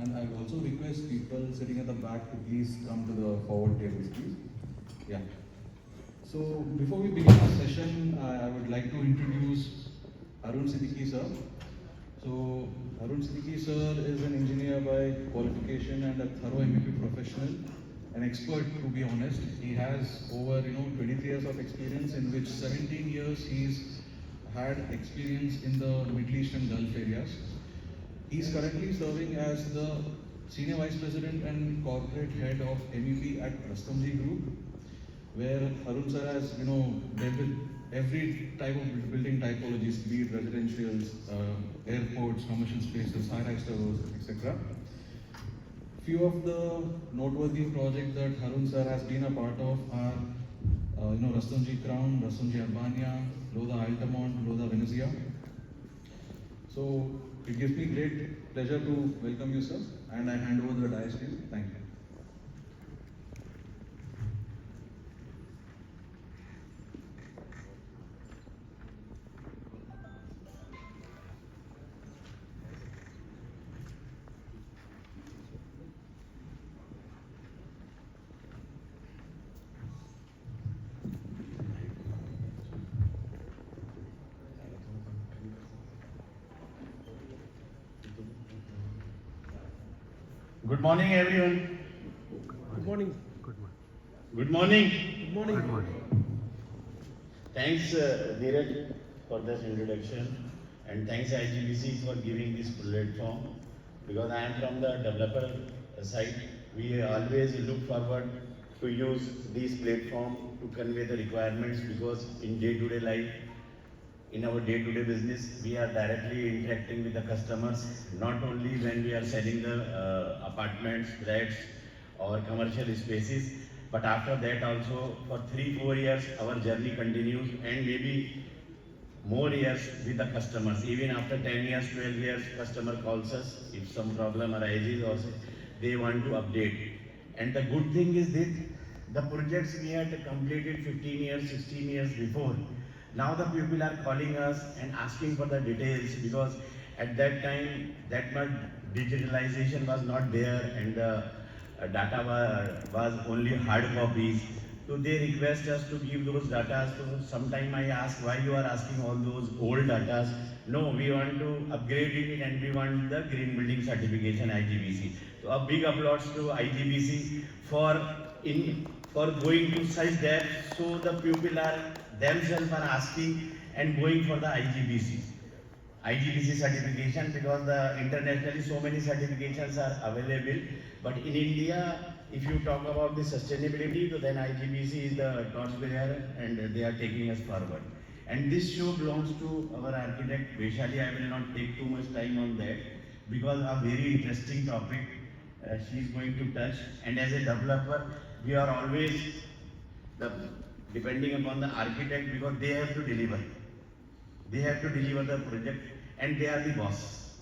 and I also request people sitting at the back to please come to the forward tables, please. Yeah. So before we begin our session, I would like to introduce Arun Siddiqui sir. So Arun Siddiqui sir is an engineer by qualification and a thorough MEP professional, an expert to be honest. He has over 23 years of experience, in which 17 years he's had experience in the Middle East and Gulf areas. He's currently serving as the Senior Vice President and Corporate Head of MEP at Rastamji Group, where Arun sir has dealt with every type of building typologies, be it residentials, airports, commercial spaces, high-rise towers, etc. Few of the noteworthy projects that Arun sir has been a part of are Rastamji Crown, Rastamji Albania, Lodha Altamont, Lodha Venezia. So it gives me great pleasure to welcome you, sir, and I hand over the dais to you. Thank you. Good morning, everyone. Good morning. Good morning. Good morning. Good morning. Thanks, Dheeraj, for this introduction, and thanks IGBC for giving this platform. Because I am from the developer side, we always look forward to use this platform to convey the requirements. Because in day-to-day life, in our day-to-day business, we are directly interacting with the customers, not only when we are selling the apartments, flats or commercial spaces, but after that also for 3-4 years our journey continues, and maybe more years with the customers. Even after 10 years, 12 years, customer calls us if some problem arises or they want to update. And the good thing is that the projects we had completed 15 years, 16 years before, now the people are calling us and asking for the details, because at that time that much digitalization was not there, and the data was only hard copies. So they request us to give those data. So sometime I ask, why you are asking all those old data? No, we want to upgrade it and we want the green building certification IGBC. So a big applause to IGBC for going to such depth. So the people are themselves are asking and going for the IGBC certification, because the internationally so many certifications are available, but in India, if you talk about the sustainability, so then IGBC is the torchbearer and they are taking us forward. And this show belongs to our architect Vaishali. I will not take too much time on that, because a very interesting topic she is going to touch. And as a developer, we are always depending upon the architect, because they have to deliver. They have to deliver the project, and they are the boss.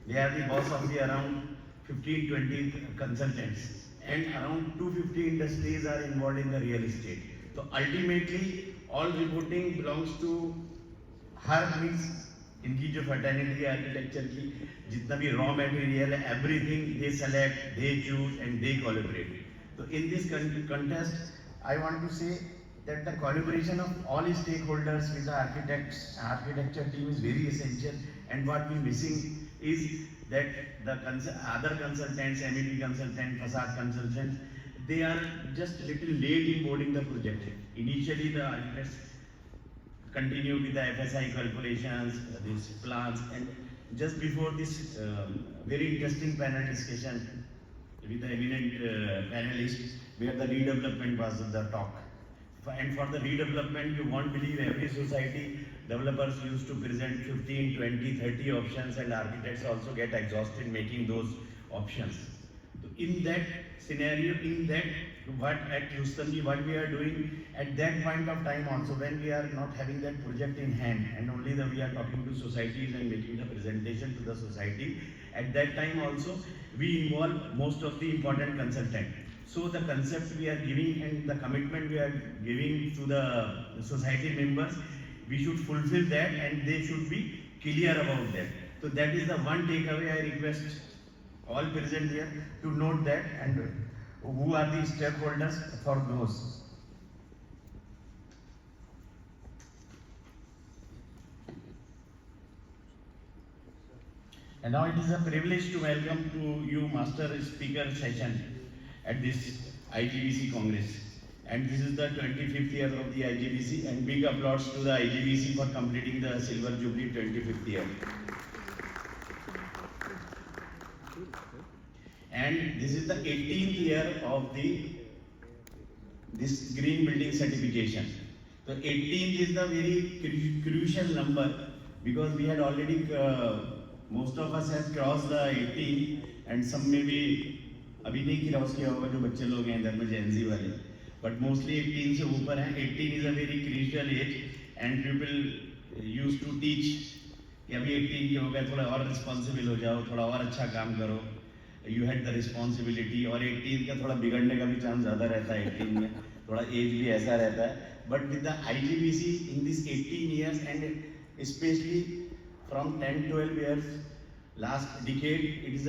They are the boss of the around 15-20 consultants, and around 250 industries are involved in the real estate. So ultimately, all reporting belongs to her. Means इनकी जो fraternity architecture की जितना भी raw material है, everything they select, they choose, and they collaborate. So in this contest, I want to say that the collaboration of all stakeholders with the architecture team is very essential. And what we missing is that the other consultants, MEP consultant, facade consultants, they are just little late in boarding the project. Initially, the architects continue with the FSI calculations, these plans, and just before this very interesting panel discussion with the eminent panelists, where the redevelopment was the talk. And for the redevelopment, you won't believe, every society developers used to present 15, 20, 30 options, and architects also get exhausted making those options. So in that scenario, in that, what at Rustamji, what we are doing at that point of time also, when we are not having that project in hand, and only we are talking to societies and making the presentation to the society, at that time also we involve most of the important consultant. So the concept we are giving and the commitment we are giving to the society members, we should fulfill that, and they should be clear about that. So that is the one takeaway I request all present here to note that and who are the stakeholders for those. And now it is a privilege to welcome to you Master Speaker session at this IGBC Congress. And this is the 25th year of the IGBC, and big applause to the IGBC for completing the Silver Jubilee 25th year. And this is the 18th year of this green building certification. So 18th is the very crucial number, because we had already most of us have crossed the 18 and some maybe अभी नहीं cross किया होगा जो बच्चे लोग हैं इधर में जेनजी वाले, बट मोस्टली 18 से ऊपर हैं. 18 is a very critical age and people use to teach कि अभी 18 के हो गए, थोड़ा और रिस्पॉन्सिबल हो जाओ, थोड़ा और अच्छा काम करो, यू हैड द रिस्पॉन्सिबिलिटी. और 18 का थोड़ा बिगड़ने का भी चांस ज़्यादा रहता है, 18 में थोड़ा एज भी ऐसा रहता है. But with the IGBC in this 18 years and especially from 10-12 years last decade, it is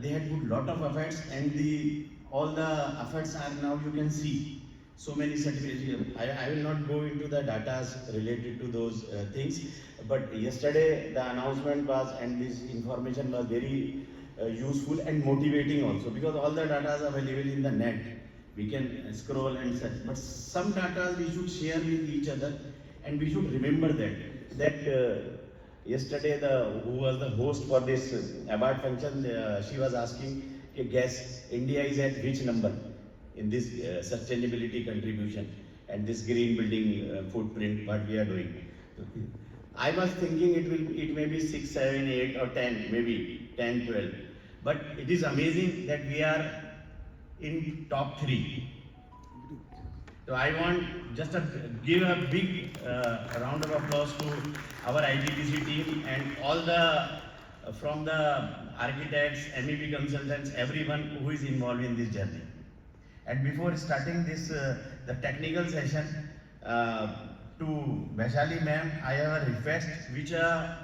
they had put lot of efforts, and all the efforts are now you can see so many certificates. I will not go into the data related to those things, but yesterday the announcement was, and this information was very useful and motivating also, because all the data is available in the net. We can scroll and search, but some data we should share with each other, and we should remember that yesterday who was the host for this award function, she was asking, guess India is at which number in this sustainability contribution and this green building footprint what we are doing. I was thinking it may be 6, 7, 8 or 10, maybe 10, 12, but it is amazing that we are in top 3. So I want just to give a big round of applause to our IGBC team and all from the architects, MEP consultants, everyone who is involved in this journey. And before starting this, the technical session, to Vaishali ma'am, I have a request, which are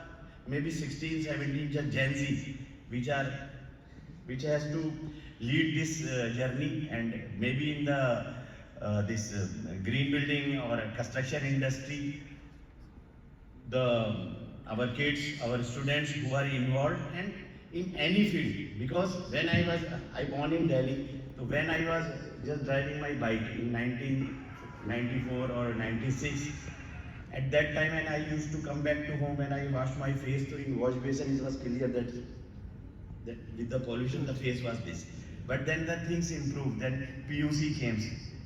maybe 16, 17 Gen Z, which has to lead this journey, and maybe in the this green building or construction industry, our kids, our students who are involved, and in any field. Because when I born in Delhi, so when I was just driving my bike in 1994 or 96, at that time, and I used to come back to home and I washed my face, so in wash basin it was clear that with the pollution the face was this. But then the things improved, then PUC came.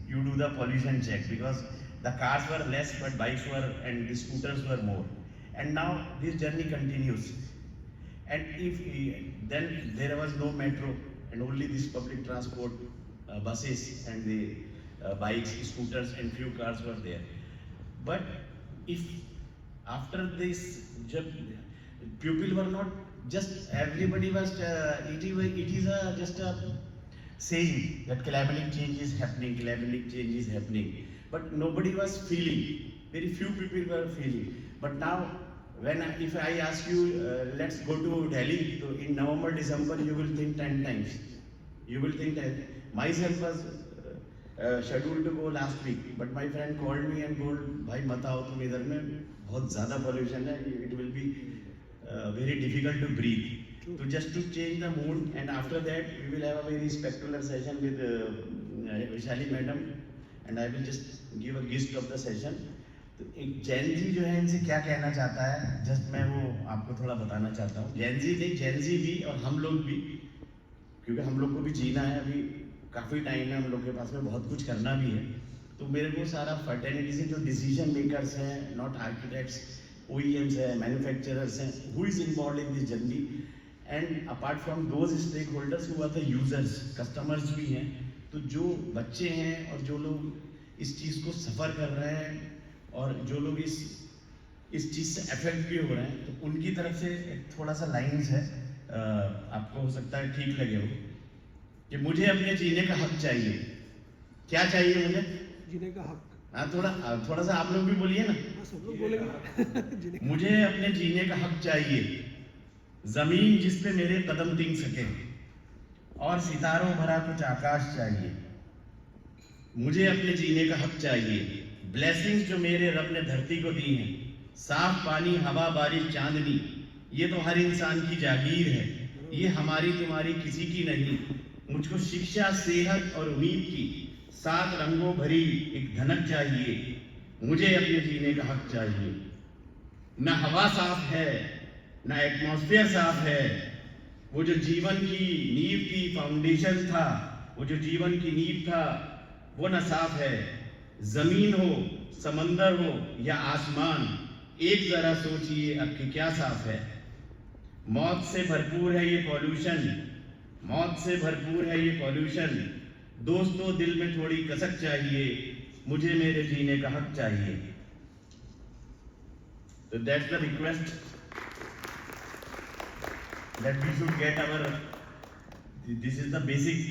You do the pollution check, because the cars were less but bikes were and the scooters were more. And now this journey continues. And then there was no metro and only this public transport, buses and the bikes, scooters and few cars were there. But if after this, people were not just, everybody was, it is just a saying that climatic change is happening, but nobody was feeling, very few people were feeling. But now, if I ask you, let's go to Delhi, so in November, December, you will think 10 times. You will think that myself was scheduled to go last week, but my friend called me and told, "Bhai, mat aao tum idhar mein, bahut zyada pollution hai, it will be very difficult to breathe." So just to change the mood, and after that we will have a very spectacular session with Vaishali madam, and I will just give a gist of the session. तो एक जैन जी जो है इनसे क्या कहना चाहता है, just मैं वो आपको थोड़ा बताना चाहता हूँ. जैन जी नहीं, जैन जी भी और हम लोग भी, क्योंकि हम लोग को भी जीना है, अभी काफ़ी टाइम है हम लोग के पास में, बहुत कुछ करना भी है. तो मेरे को सारा फर्टेनिटी से जो डिसीजन मेकर्स हैं, नॉट आर्किटेक्ट्स, OEMs हैं, मैन्युफैक्चरर्स हैं, who is involve in this journey, and apart from those stakeholders who are the users, customers भी हैं. तो जो बच्चे हैं और जो लोग इस चीज़ को सफ़र कर रहे हैं और जो लोग इस चीज़ से अफेक्ट भी हो रहे हैं, तो उनकी तरफ से थोड़ा सा लाइन्स है, आपको हो सकता है ठीक लगे हो, कि मुझे अपने जीने का हक चाहिए. क्या चाहिए मुझे? जीने का हक. हाँ, थोड़ा सा आप लोग भी बोलिए ना. सब लोग बोलेंगे. मुझे अपने जीने का हक चाहिए, जमीन जिस पे मेरे कदम टिक सके. और सितारों भरा कुछ आकाश चाहिए। मुझे अपने जीने का हक चाहिए। ब्लेसिंग्स जो मेरे रब ने धरती को दी हैं, साफ पानी, हवा, बारिश, चांदनी, ये तो हर इंसान की जागीर है, ये हमारी तुम्हारी किसी की नहीं। मुझको शिक्षा, सेहत और उम्मीद की 7 रंगों भरी एक धनक चाहिए। मुझे अपने जीने का हक चाहिए। न हवा साफ है, न एटमॉस्फेयर साफ है, वो जो जीवन की नींव थी, फाउंडेशन था, वो जो जीवन की नींव था, वो न साफ है। जमीन हो, समंदर हो या आसमान, एक जरा सोचिए अब कि क्या साफ है। मौत से भरपूर है ये पॉल्यूशन, मौत से भरपूर है ये पॉल्यूशन। दोस्तों, दिल में थोड़ी कसक चाहिए, मुझे मेरे जीने का हक चाहिए। तो that's the request that we should get our, this is the basic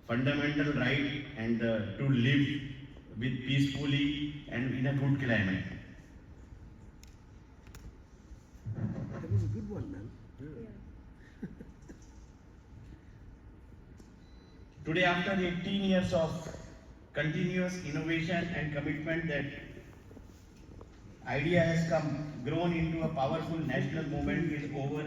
fundamental right, and to live with peacefully and in a good climate. That was a good one, man. Today, after 18 years of continuous innovation and commitment, that idea has grown into a powerful national movement with over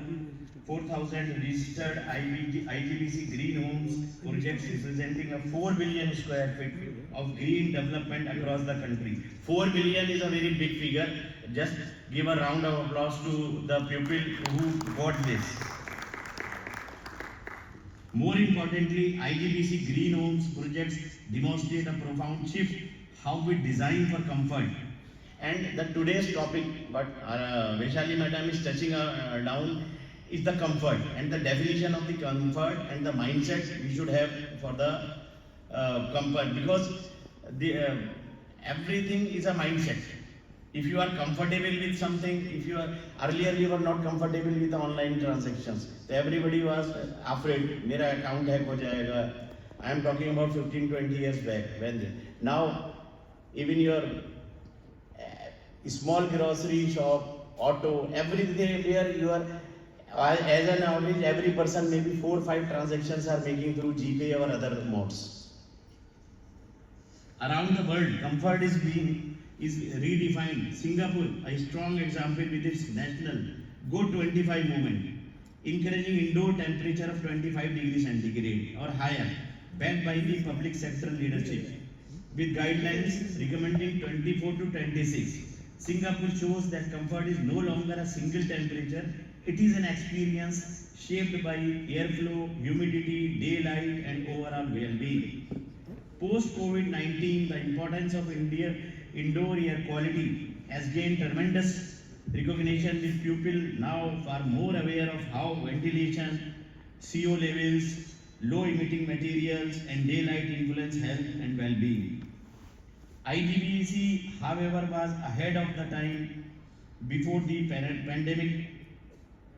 4,000 registered IGBC green homes projects representing a 4 billion square feet of green development across the country. 4 billion is a very big figure. Just give a round of applause to the people who got this. More importantly, IGBC green homes projects demonstrate a profound shift how we design for comfort. And the today's topic, what Vaishali Madam is touching down, is the comfort and the definition of the comfort and the mindset we should have for the comfort, because the everything is a mindset. If you are comfortable with something, if you are, earlier we were not comfortable with online transactions, so everybody was afraid, mera account hack ho jayega. I am talking about 15-20 years back. When now even your small grocery shop, auto, everything where you are, as an average, every person maybe 4 or 5 transactions are making through GPay or other modes. Around the world, comfort is redefined. Singapore, a strong example with its national Go 25 movement, encouraging indoor temperature of 25 degrees centigrade or higher, backed by the public sector leadership, with guidelines recommending 24 to 26. Singapore shows that comfort is no longer a single temperature, it is an experience shaped by airflow, humidity, daylight, and overall well-being. Post-COVID-19, the importance of indoor air quality has gained tremendous recognition, with people now far more aware of how ventilation, CO levels, low emitting materials, and daylight influence health and well-being. IGBC, however, was ahead of the time. Before the pandemic,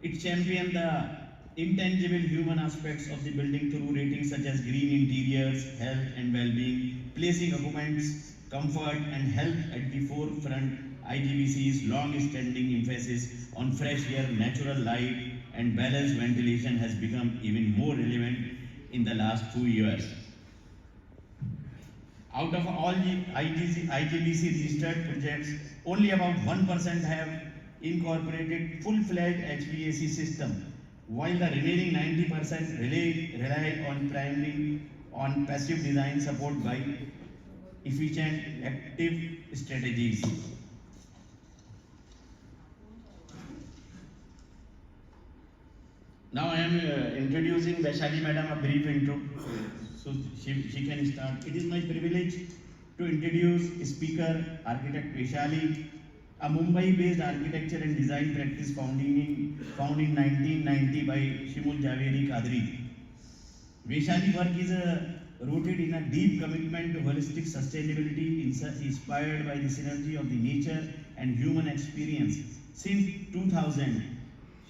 it championed the intangible human aspects of the building through ratings such as green interiors, health and well-being, placing occupants' comfort and health at the forefront. IGBC's long-standing emphasis on fresh air, natural light, and balanced ventilation has become even more relevant in the last 2 years. Out of all the IGBC registered projects, only about 1% have incorporated full-fledged HVAC system, while the remaining 90% rely on passive design support by efficient active strategies. Now I am introducing Vaishali Madam a brief intro, so she can start. It is my privilege to introduce Speaker Architect Vaishali, a Mumbai-based architecture and design practice found in 1990 by Shimul Javeri Kadri. Vaishali work is rooted in a deep commitment to holistic sustainability, inspired by the synergy of the nature and human experience. Since 2000,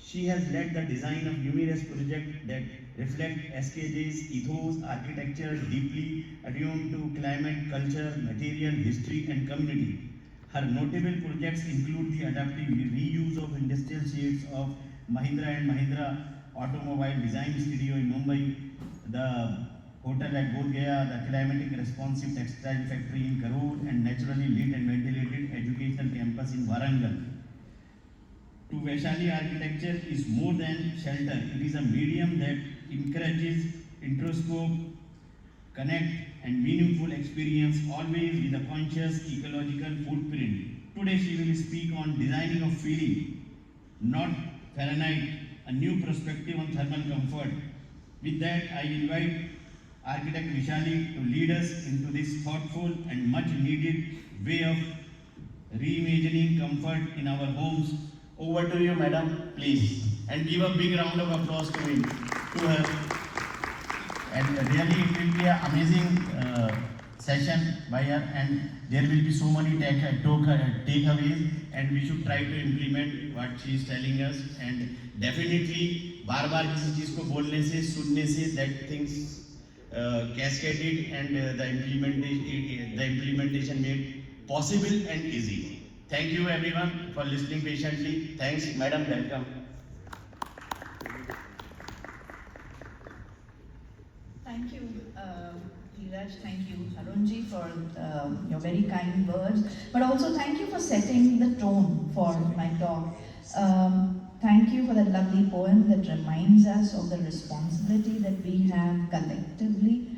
she has led the design of numerous projects that reflect SKJ's ethos, architecture deeply attuned to climate, culture, material, history, and community. Her notable projects include the adaptive reuse of industrial sheds of Mahindra and Mahindra automobile design studio in Mumbai, the hotel at Bodh Gaya, the climatic responsive textile factory in Karur, and naturally lit and ventilated educational campus in Warangal. To Vaishali, architecture is more than shelter. It is a medium that encourages introscope, connect, and meaningful experience, always with a conscious ecological footprint. Today she will speak on designing of feeling, not Fahrenheit, a new perspective on thermal comfort. With that, I invite architect Vishali to lead us into this thoughtful and much needed way of reimagining comfort in our homes. Over to you, madam, please. And give a big round of applause to her. And really, it will be an amazing session by her, and there will be so many takeaways, and we should try to implement what she is telling us. And definitely, बार-बार किसी चीज को बोलने से, सुनने से, that things cascaded, and the implementation made possible and easy. Thank you everyone for listening patiently. Thanks, madam. Welcome. Thank you, Dheeraj. Thank you, Arunji, for your very kind words. But also thank you for setting the tone for my talk. Thank you for that lovely poem that reminds us of the responsibility that we have collectively